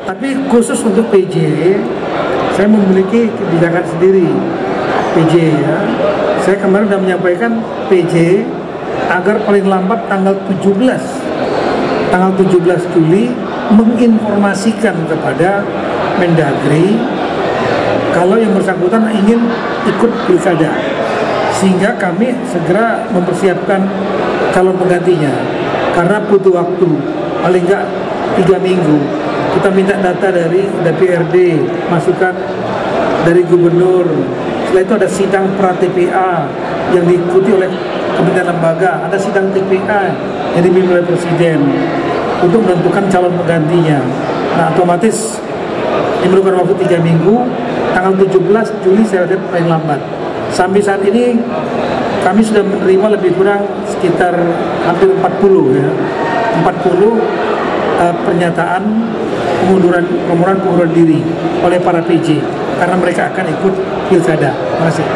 Tapi khusus untuk PJ, saya memiliki kebijakan sendiri PJ ya. Saya kemarin sudah menyampaikan PJ agar paling lambat tanggal 17 Juli menginformasikan kepada Mendagri kalau yang bersangkutan ingin ikut pilkada, sehingga kami segera mempersiapkan calon penggantinya. Karena butuh waktu paling enggak 3 minggu. Kita minta data dari DPRD, masukan dari gubernur. Setelah itu ada sidang pra-TPA yang diikuti oleh kementerian lembaga, ada sidang TPA yang dipimpin oleh Presiden untuk menentukan calon penggantinya. Nah, otomatis diperlukan waktu 3 minggu, tanggal 17 Juli saya lihat paling lambat. Sampai saat ini kami sudah menerima lebih kurang sekitar hampir 40 ya, 40 pernyataan pengunduran diri oleh para PJ karena mereka akan ikut pilkada. Terima kasih.